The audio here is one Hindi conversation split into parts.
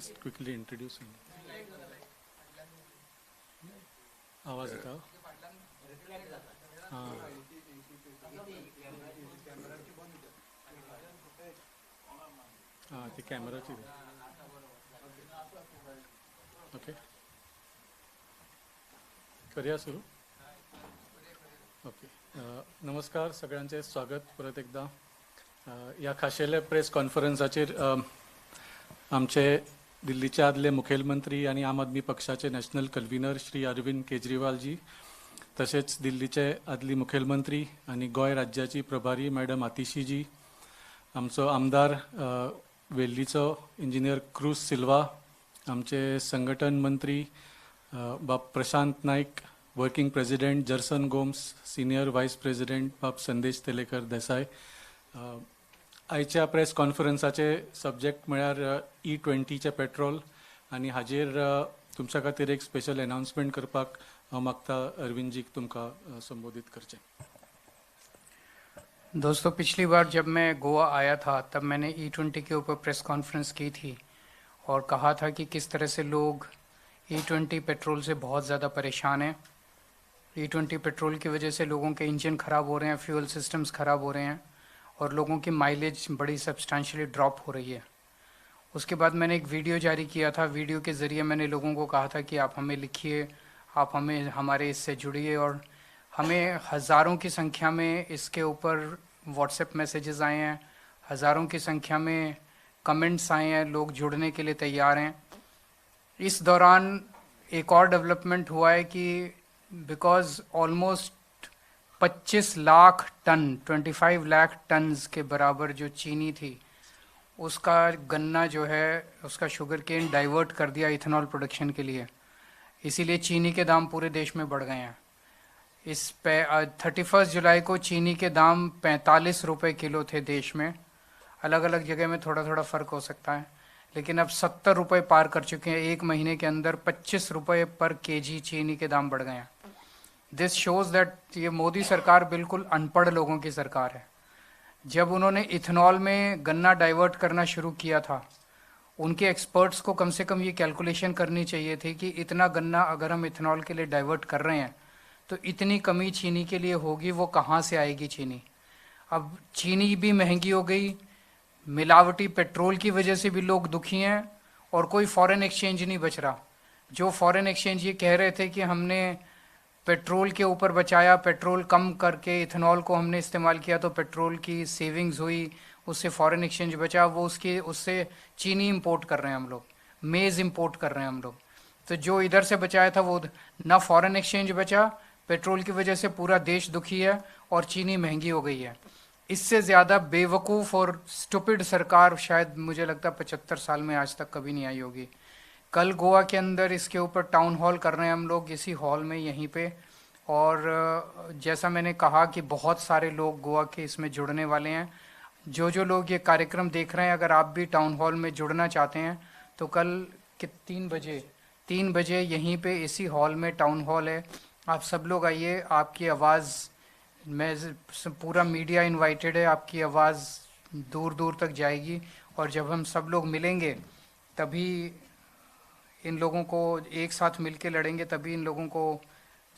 Just quickly introducing. आवाज येता हां हां ते कॅमेराची ओके करूया सुरू ओके नमस्कार सगळ्यांचे स्वागत परत एकदा या खाशेल्या प्रेस कॉन्फरन्साचेर आमचे दिल्लीचे आदले मुखेलमंत्री आणि आम आदमी पक्षाचे नॅशनल कन्व्हिनर श्री अरविंद केजरीवालजी तसेच दिल्लीचे आदली मुखेलमंत्री आणि गोय राज्याची प्रभारी मॅडम आतिशीजी आमचो आमदार वेल्लीचो इंजिनियर क्रूज सिल्वा आमचे संघटन मंत्री बाब Prashant Naik working president Gerson Gomes senior vice president बाब संदेश तेलेकर देसाय आयच्या प्रेस कॉन्फरन्साचे सब्जेक्ट म्हळ्यार E20चे पेट्रोल आणि हाजेर तुमच्या खातीर एक स्पेशल अनाउन्समेंट करपाक हांव मागता अरविंदजीक तुमकां संबोधित करचें। दोस्तों, पिछली बार जब मैं गोवा आया था तब मैंने E20 के ऊपर प्रेस कॉन्फ्रेंस की थी और कहा था कि किस तरह से लोग E20 पेट्रोल से बहुत ज़्यादा परेशान हैं। E20 पेट्रोल की वजह से लोगों के इंजन ख़राब हो रहे हैं, फ्यूल सिस्टम्स ख़राब हो रहे हैं और लोगों की माइलेज बड़ी सब्सटेंशियली ड्रॉप हो रही है। उसके बाद मैंने एक वीडियो जारी किया था। वीडियो के ज़रिए मैंने लोगों को कहा था कि आप हमें लिखिए, आप हमें हमारे इससे जुड़िए और हमें हज़ारों की संख्या में इसके ऊपर व्हाट्सएप मैसेजेस आए हैं, हज़ारों की संख्या में कमेंट्स आए हैं, लोग जुड़ने के लिए तैयार हैं। इस दौरान एक और डेवलपमेंट हुआ है कि because almost 25 lakh ton 25 lakh tons के बराबर जो चीनी थी उसका गन्ना जो है उसका शुगर केन डाइवर्ट कर दिया इथेनॉल प्रोडक्शन के लिए, इसीलिए चीनी के दाम पूरे देश में बढ़ गए हैं। इस पे 31 जुलाई को चीनी के दाम 45 रुपये किलो थे देश में। अलग अलग जगह में थोड़ा थोड़ा फ़र्क हो सकता है, लेकिन अब 70 रुपये पार कर चुके हैं। एक महीने के अंदर 25 रुपये पर केजी चीनी के दाम बढ़ गए हैं। दिस शोज़ दैट ये मोदी सरकार बिल्कुल अनपढ़ लोगों की सरकार है। जब उन्होंने इथेनॉल में गन्ना डाइवर्ट करना शुरू किया था, उनके एक्सपर्ट्स को कम से कम ये कैलकुलेशन करनी चाहिए थी कि इतना गन्ना अगर हम इथेनॉल के लिए डाइवर्ट कर रहे हैं तो इतनी कमी चीनी के लिए होगी, वो कहाँ से आएगी चीनी। अब चीनी भी महंगी हो गई, मिलावटी पेट्रोल की वजह से भी लोग दुखी हैं और कोई फॉरेन एक्सचेंज नहीं बच रहा। जो फॉरेन एक्सचेंज ये कह रहे थे कि हमने पेट्रोल के ऊपर बचाया, पेट्रोल कम करके इथेनॉल को हमने इस्तेमाल किया तो पेट्रोल की सेविंग्स हुई, उससे फॉरेन एक्सचेंज बचा, वो उससे चीनी इंपोर्ट कर रहे हैं हम लोग, मेज़ इंपोर्ट कर रहे हैं हम लोग। तो जो इधर से बचाया था वो ना फॉरेन एक्सचेंज बचा, पेट्रोल की वजह से पूरा देश दुखी है और चीनी महंगी हो गई है। इससे ज़्यादा बेवकूफ़ और स्टूपिड सरकार शायद मुझे लगता है 75 साल में आज तक कभी नहीं आई होगी। कल गोवा के अंदर इसके ऊपर टाउन हॉल कर रहे हैं हम लोग, इसी हॉल में यहीं पे। और जैसा मैंने कहा कि बहुत सारे लोग गोवा के इसमें जुड़ने वाले हैं। जो लोग ये कार्यक्रम देख रहे हैं, अगर आप भी टाउन हॉल में जुड़ना चाहते हैं तो कल के 3 बजे यहीं पे इसी हॉल में टाउन हॉल है। आप सब लोग आइए, आपकी आवाज़ मैं पूरा मीडिया इनवाइटेड है, आपकी आवाज़ दूर दूर तक जाएगी और जब हम सब लोग मिलेंगे तभी इन लोगों को एक साथ मिलके लड़ेंगे, तभी इन लोगों को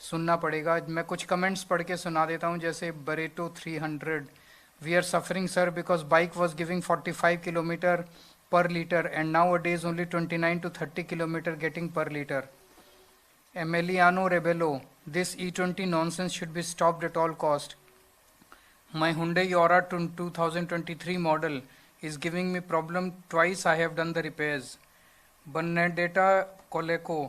सुनना पड़ेगा। मैं कुछ कमेंट्स पढ़ के सुना देता हूँ। जैसे Barreto 300 we are suffering sir because bike was giving 45 kilometre per litre and nowadays only 29 to 30 kilometre getting per litre. Emiliano Rebello, this E20 nonsense should be stopped at all cost. My Hyundai Aura 2023 model is giving me problem twice. I have done the repairs. Bernadetta Coleco,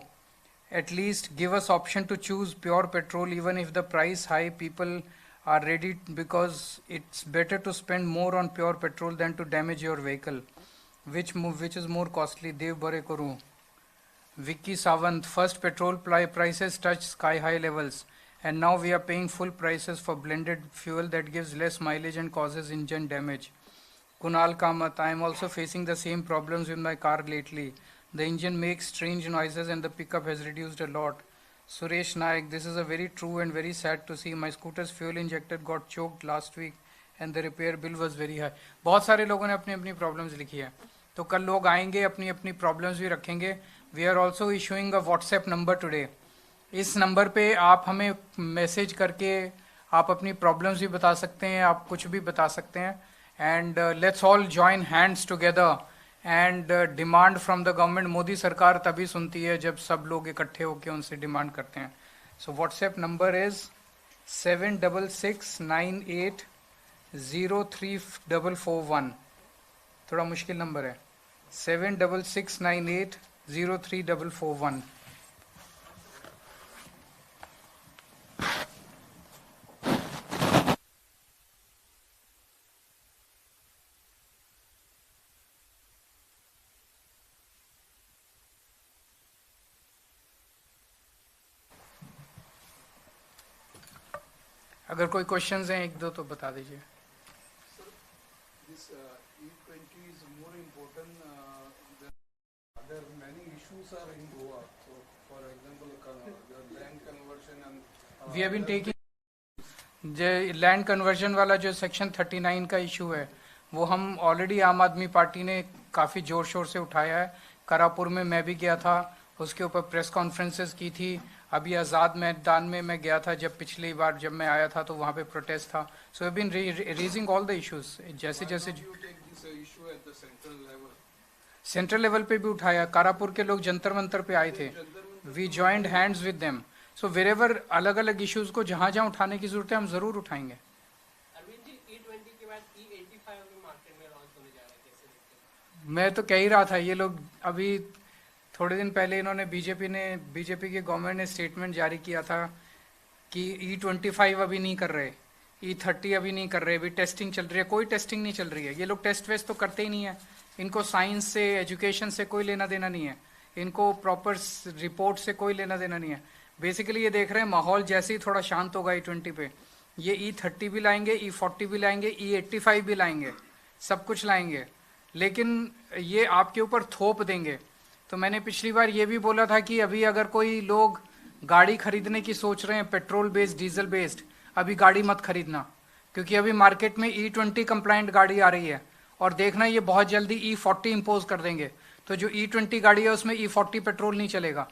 at least give us option to choose pure petrol even if the price high. People are ready because it's better to spend more on pure petrol than to damage your vehicle, which is more costly. Dev Barekoru. Vicky Savant, first petrol prices touched sky high levels and now we are paying full prices for blended fuel that gives less mileage and causes engine damage. Kunal Kamath, I am also facing the same problems with my car lately. The engine makes strange noises and the pickup has reduced a lot. Suresh Naik, this is a very true and very sad to see. My scooter's fuel injector got choked last week and the repair bill was very high. बहुत सारे लोगों ने अपनी अपनी प्रॉब्लम्स लिखी है। तो कल लोग आएंगे, अपनी अपनी प्रॉब्लम्स भी रखेंगे. We are also issuing a WhatsApp number today. इस नंबर पे आप हमें मैसेज करके आप अपनी प्रॉब्लम्स भी बता सकते हैं, आप कुछ भी बता सकते हैं. And let's all join hands together and demand from the government. Modi सरकार तभी सुनती है जब सब लोग इकट्ठे होकर उनसे डिमांड करते हैं. So WhatsApp number is 7669803441. थोड़ा मुश्किल नंबर है. 7669803441. अगर कोई क्वेश्चंस हैं एक दो तो बता दीजिए. This E20 is more important than there are many issues are in Goa. So, for example, the land conversion and we have been taking land conversion वाला जो सेक्शन 39 का इशू है वो हम ऑलरेडी आम आदमी पार्टी ने काफ़ी ज़ोर शोर से उठाया है. करापुर में मैं भी गया था, उसके ऊपर प्रेस कॉन्फ्रेंसेस की थी. अभी आज़ाद मैदान में मैं गया था, जब पिछली बार जब मैं आया था तो वहाँ पे प्रोटेस्ट था. So have been raising all the issues. जैसे जैसे you take this issue at the central level. Central level पे भी उठाया. कारापुर के लोग जंतर मंतर पे आए थे. We joined hands with them. So wherever अलग अलग इश्यूज को जहाँ जहाँ उठाने की जरूरत है हम जरूर उठाएंगे. अरविंद जी, E20 के बाद E85 अभी मार्केट में लॉन्च होने जा रहा है, कैसे देखते हैं? मैं तो कह ही रहा था, ये लोग अभी थोड़े दिन पहले इन्होंने बीजेपी की गवर्नमेंट ने स्टेटमेंट जारी किया था कि E25 अभी नहीं कर रहे, E30 अभी नहीं कर रहे, अभी टेस्टिंग चल रही है. कोई टेस्टिंग नहीं चल रही है. ये लोग टेस्ट वेस्ट तो करते ही नहीं है. इनको साइंस से, एजुकेशन से कोई लेना देना नहीं है. इनको प्रॉपर रिपोर्ट से कोई लेना देना नहीं है. बेसिकली ये देख रहे हैं माहौल जैसे ही थोड़ा शांत होगा E20 पे, ये E30 भी लाएंगे, E40 भी लाएंगे, E85 भी लाएंगे, सब कुछ लाएंगे. लेकिन ये आपके ऊपर थोप देंगे. तो मैंने पिछली बार ये भी बोला था कि अभी अगर कोई लोग गाड़ी खरीदने की सोच रहे हैं पेट्रोल बेस्ड, डीजल बेस्ड, अभी गाड़ी मत खरीदना, क्योंकि अभी मार्केट में E20 कंप्लाइंट गाड़ी आ रही है. और देखना ये बहुत जल्दी E40 इम्पोज कर देंगे. तो जो E20 गाड़ी है उसमें E40 पेट्रोल नहीं चलेगा.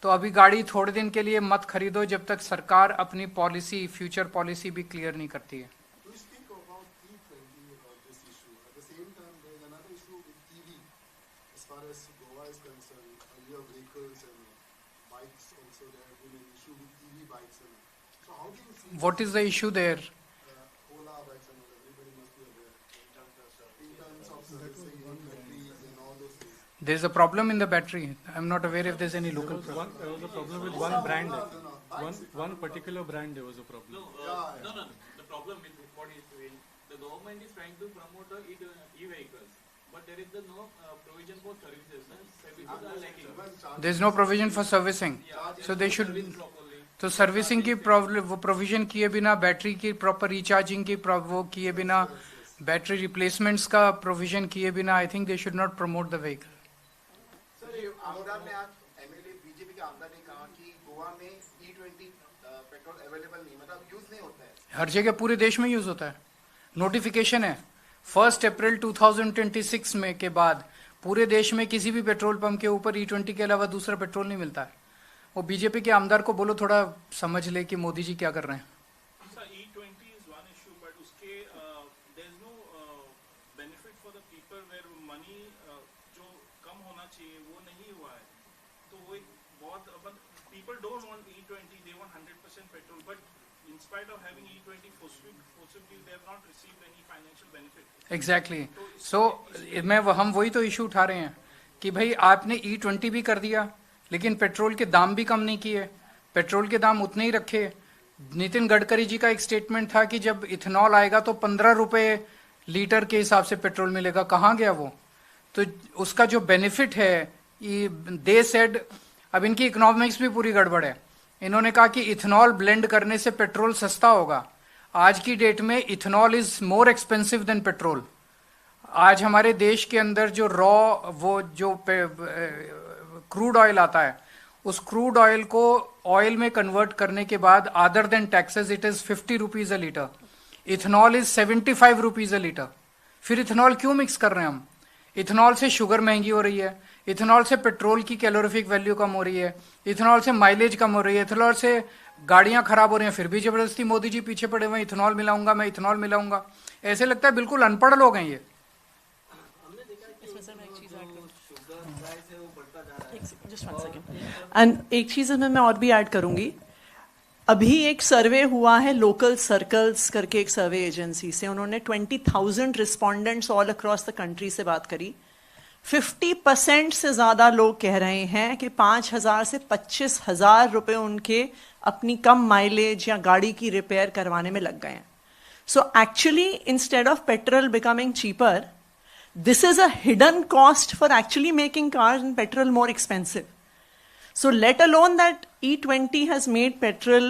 तो अभी गाड़ी थोड़े दिन के लिए मत खरीदो जब तक सरकार अपनी पॉलिसी, फ्यूचर पॉलिसी भी क्लियर नहीं करती है. We speak about E20 about this issue. At the same time, there is another issue with EV. As far as Goa is concerned, earlier vehicles and bikes also, there have been an issue with EV bikes. And so how do you see What is the issue there? Ola bikes and all, everybody must be aware in terms of servicing batteries and all those things. There is a problem in the battery. I'm not aware if there's any local problem. There was a problem with one brand. One particular brand there was a problem. No, the problem with what is doing, the government is trying to promote the e-vehicles, but there is no provision for services. Services are lacking. There's no provision for servicing. So they should. Properly. तो सर्विसिंग की वो प्रोविजन किए बिना, बैटरी की प्रॉपर रिचार्जिंग की वो किए बिना, बैटरी रिप्लेसमेंट्स का प्रोविजन किए बिना, I think they should not promote the vehicle. Sir, ये आमदार ने आज एमएलए बीजेपी के आमदार ने कहा कि गोवा में E20 पेट्रोल अवेलेबल नहीं, मतलब यूज नहीं होता है. हर जगह पूरे देश में यूज होता है. नोटिफिकेशन है 1 अप्रैल 2026 में के बाद पूरे देश में किसी भी पेट्रोल पंप के ऊपर E20 के अलावा दूसरा पेट्रोल नहीं मिलता है. वो बीजेपी के आमदार को बोलो थोड़ा समझ ले कि मोदी जी क्या कर रहे हैं. Sir, E20 is one issue, but उसके there is no benefit for the people where money जो कम होना चाहिए वो नहीं हुआ है. तो वो एक बहुत people don't want E20, they want 100% petrol, but in spite of having E20 forcibly they have not received any financial benefit. Exactly. So हम वही तो इशू उठा रहे हैं कि भाई आपने E20 भी कर दिया लेकिन पेट्रोल के दाम भी कम नहीं किए, पेट्रोल के दाम उतने ही रखे. नितिन गडकरी जी का एक स्टेटमेंट था कि जब इथेनॉल आएगा तो 15 रुपए लीटर के हिसाब से पेट्रोल मिलेगा. कहाँ गया वो? तो उसका जो बेनिफिट है, दे सेड, अब इनकी इकोनॉमिक्स भी पूरी गड़बड़ है. इन्होंने कहा कि इथेनॉल ब्लेंड करने से पेट्रोल सस्ता होगा. आज की डेट में ethanol is more expensive than petrol. आज हमारे देश के अंदर जो वो जो क्रूड ऑयल आता है, उस क्रूड ऑयल को ऑयल में कन्वर्ट करने के बाद other than taxes it is 50 rupees a litre. Ethanol is 75 rupees a litre. फिर इथेनॉल क्यों मिक्स कर रहे हैं हम? इथेनॉल से शुगर महंगी हो रही है, इथेनॉल से पेट्रोल की कैलोरीफिक वैल्यू कम हो रही है, इथेनॉल से माइलेज कम हो रही है, इथेनॉल से गाड़ियां खराब हो रही हैं, फिर भी जबरदस्ती मोदी जी पीछे पड़े हुए हैं, इथेनॉल मिलाऊंगा मैं, इथेनॉल मिलाऊंगा। ऐसे लगता है बिल्कुल अनपढ़ लोग हैं ये। Just one second. एंड एक चीज इसमें मैं और भी ऐड करूंगी, अभी एक सर्वे हुआ है लोकल सर्कल्स करके एक सर्वे एजेंसी से, उन्होंने 20,000 respondents all across the country से बात करी। 50% से ज्यादा लोग कह रहे हैं कि 5,000 से 25,000 रुपए उनके अपनी कम माइलेज या गाड़ी की रिपेयर करवाने में लग गए हैं। So actually instead of petrol becoming cheaper, this is a hidden cost for actually making cars and petrol more expensive. So let alone that E20 has made petrol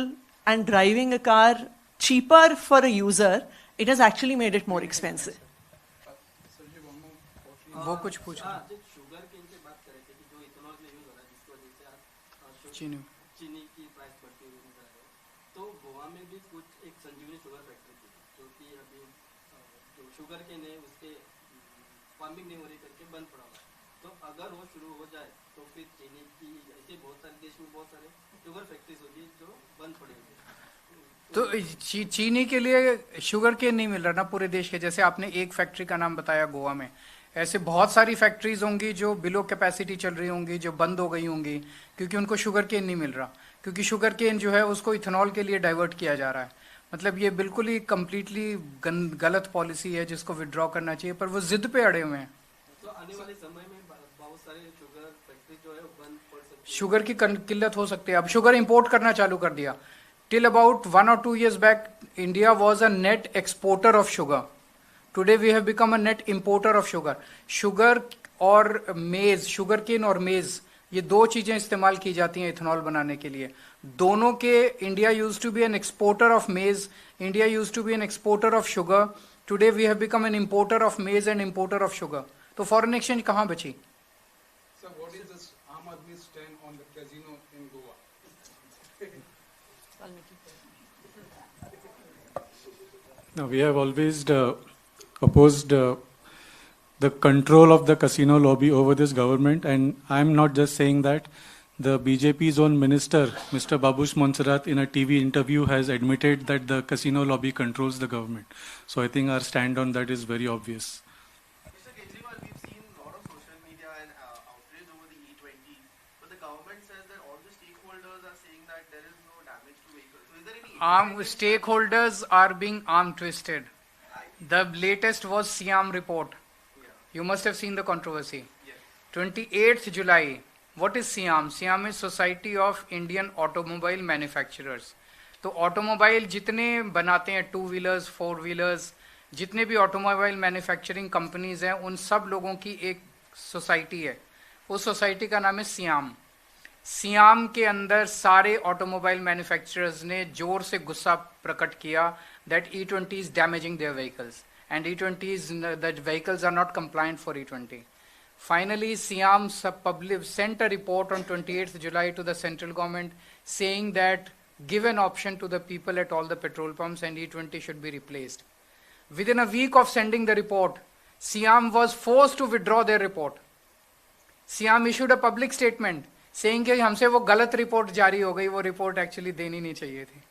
and driving a car cheaper for a user, it has actually made it more expensive. वो कुछ पूछ रहे जो शुगर केन की बात कर रहे थे कि जो इथेनॉल में यूज हो रहा है जिसकी वजह से आप चीनी चीनी की प्राइस बढ़ती हुई नजर आ रही है। तो गोवा में भी कुछ एक संजीवनी शुगर फैक्ट्री थी जो कि अभी जो शुगर केन है उसके फार्मिंग नहीं हो रही करके बंद पड़ा हुआ है। तो अगर वो शुरू हो जाए तो फिर चीनी की ऐसे बहुत सारे देश में बहुत सारे शुगर फैक्ट्रीज होगी जो बंद पड़ी हुई है। तो चीनी के लिए शुगर केन नहीं मिल रहा ना पूरे देश के। जैसे आपने एक फैक्ट्री का नाम बताया गोवा में, ऐसे बहुत सारी फैक्ट्रीज होंगी जो बिलो कैपेसिटी चल रही होंगी, जो बंद हो गई होंगी क्योंकि उनको शुगर केन नहीं मिल रहा, क्योंकि शुगर केन जो है उसको इथेनॉल के लिए डाइवर्ट किया जा रहा है। मतलब ये बिल्कुल ही कंप्लीटली गलत पॉलिसी है जिसको विड्रॉ करना चाहिए, पर वो जिद पे अड़े हुए हैं। तो आने वाले समय में बहुत सारे शुगर फैक्ट्री जो है वो बंद पड़ सकती है। शुगर की किल्लत हो सकती है। अब शुगर इंपोर्ट करना चालू कर दिया। Till about 1 or 2 years back India was a net exporter of sugar. Today we have become a net importer of sugar. Sugar और मेज, शुगर केन और मेज, ये दो चीजें इस्तेमाल की जाती हैं इथेनॉल बनाने के लिए। दोनों के India used to be an exporter of maize, India used to be an exporter of sugar. Today we have become an importer of maize and importer of sugar. तो फॉरेन एक्सचेंज कहाँ बची? So what is this Aam Aadmi stand on the casino in Goa? Now, we have always opposed the control of the casino lobby over this government, and I'm not just saying that. The BJP's own minister, Mr. Babush Monserrat, in a TV interview has admitted that the casino lobby controls the government. So I think our stand on that is very obvious. Mr. Kejriwal, we've seen a lot of social media and outrage over the E20, but the government says that all the stakeholders are saying that there is no damage to vehicles. So is there any Arm stakeholders are being arm twisted. The latest was Siam report. You must have seen the controversy. 28th July. What is Siam? Siam is Society of Indian Automobile Manufacturers. तो ऑटोमोबाइल जितने बनाते हैं, 2 व्हीलर्स 4 व्हीलर्स, जितने भी ऑटोमोबाइल मैन्युफैक्चरिंग कंपनीज हैं, उन सब लोगों की एक सोसाइटी है। उस सोसाइटी का नाम है सियाम। सियाम के अंदर सारे ऑटोमोबाइल मैन्युफैक्चरर्स ने जोर से गुस्सा प्रकट किया that E20 is damaging their vehicles and that vehicles are not compliant for E20. Finally, Siam sent a report on 28th July to the central government saying that give an option to the people at all the petrol pumps and E20 should be replaced. Within a week of sending the report, Siam was forced to withdraw their report. Siam issued a public statement saying कि हमसे वो गलत रिपोर्ट जारी हो गई, वो रिपोर्ट एक्चुअली देनी नहीं चाहिए थी।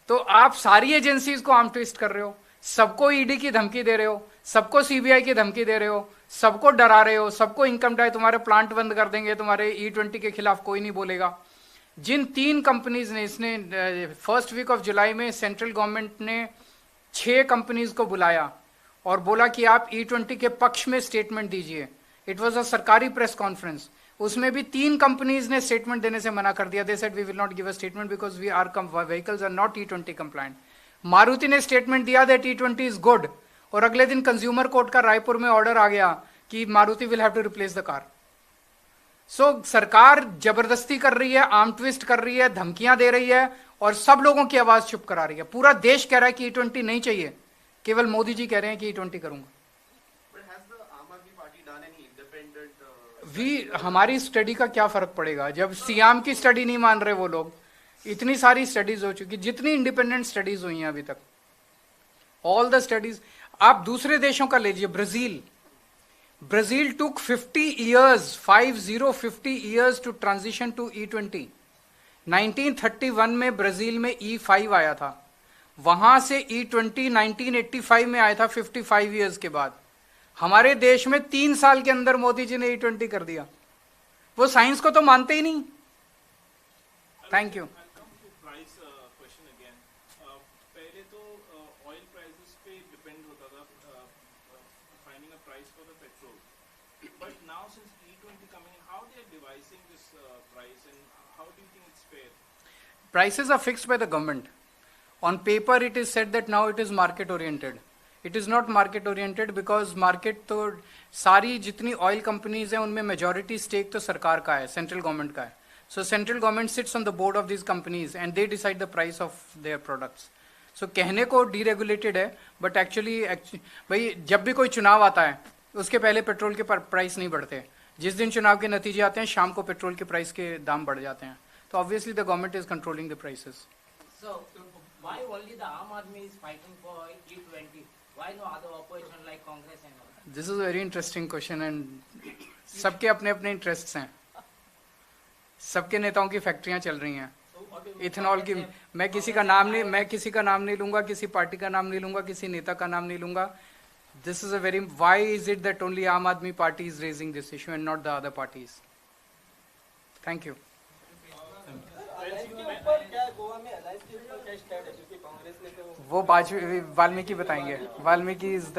तो आप सारी एजेंसीज को आर्म ट्विस्ट कर रहे हो, सबको ईडी की धमकी दे रहे हो, सबको सीबीआई की धमकी दे रहे हो, सबको डरा रहे हो, सबको इनकम टैक्स, तुम्हारे प्लांट बंद कर देंगे, तुम्हारे E20 के खिलाफ कोई नहीं बोलेगा। जिन 3 कंपनीज ने, इसने फर्स्ट वीक ऑफ जुलाई में सेंट्रल गवर्नमेंट ने 6 कंपनीज को बुलाया और बोला कि आप E20 के पक्ष में स्टेटमेंट दीजिए। इट वॉज अ सरकारी प्रेस कॉन्फ्रेंस। उसमें भी 3 कंपनीज ने स्टेटमेंट देने से मना कर दिया। They said we will not give a statement because we are vehicles are not E20 compliant. Maruti ने स्टेटमेंट दिया दैट E20 इज गुड, और अगले दिन कंज्यूमर कोर्ट का रायपुर में ऑर्डर आ गया कि Maruti will have to replace the car. So सरकार जबरदस्ती कर रही है, आर्म ट्विस्ट कर रही है, धमकियां दे रही है और सब लोगों की आवाज चुप करा रही है। पूरा देश कह रहा है कि E20 नहीं चाहिए, केवल मोदी जी कह रहे हैं कि E20 करूंगा। हमारी स्टडी का क्या फर्क पड़ेगा जब सियाम की स्टडी नहीं मान रहे वो लोग? इतनी सारी स्टडीज हो चुकी, जितनी इंडिपेंडेंट स्टडीज हुई हैं अभी तक, ऑल द स्टडीज। आप दूसरे देशों का लीजिए, Brazil, Brazil took 50 years to transition to E20. 1931 में ब्राजील में E5 आया था, वहां से E20 1985 में आया था 55 इयर्स के बाद। हमारे देश में 3 साल के अंदर मोदी जी ने E20 कर दिया। वो साइंस को तो मानते ही नहीं। Thank you. I'll come to price question again. पहले तो oil prices पे depend होता था finding a price for the petrol. But now since E20 coming in, how they are devising this price and how do you think it's fair? Prices are fixed by the government. On paper it is said that now it is market oriented. It is not market oriented because market तो सारी जितनी ऑयल कंपनीज हैं उनमें मेजॉरिटी स्टेक तो सरकार का है, सेंट्रल गवर्नमेंट का है। So central government sits on the board of this companies and they decide the price of their products. So कहने को डीरेगुलेटेड है, बट एक्चुअली भाई जब भी कोई चुनाव आता है उसके पहले पेट्रोल के प्राइस नहीं बढ़ते। जिस दिन चुनाव के नतीजे आते हैं शाम को पेट्रोल के प्राइस के दाम बढ़ जाते हैं। तो obviously the government is controlling the prices. So, why only the Aam Aadmi is fighting for E20? Why no other opposition like Congress and all? This is very interesting question and सबके अपने अपने इंटरेस्ट्स हैं। सबके नेताओं की फैक्ट्रियां चल रही हैं इथेनॉल की। मैं किसी का नाम नहीं लूंगा, किसी पार्टी का नाम नहीं लूंगा, किसी नेता का नाम नहीं लूंगा। This is a very, why is it that only आम आदमी party is raising this issue and not the other parties? Thank you. क्या गोवा में एलआईसी के ऊपर क्या स्टैंड है, क्योंकि कांग्रेस ने तो वो वाल्मीकि बताएंगे। Valmiki is the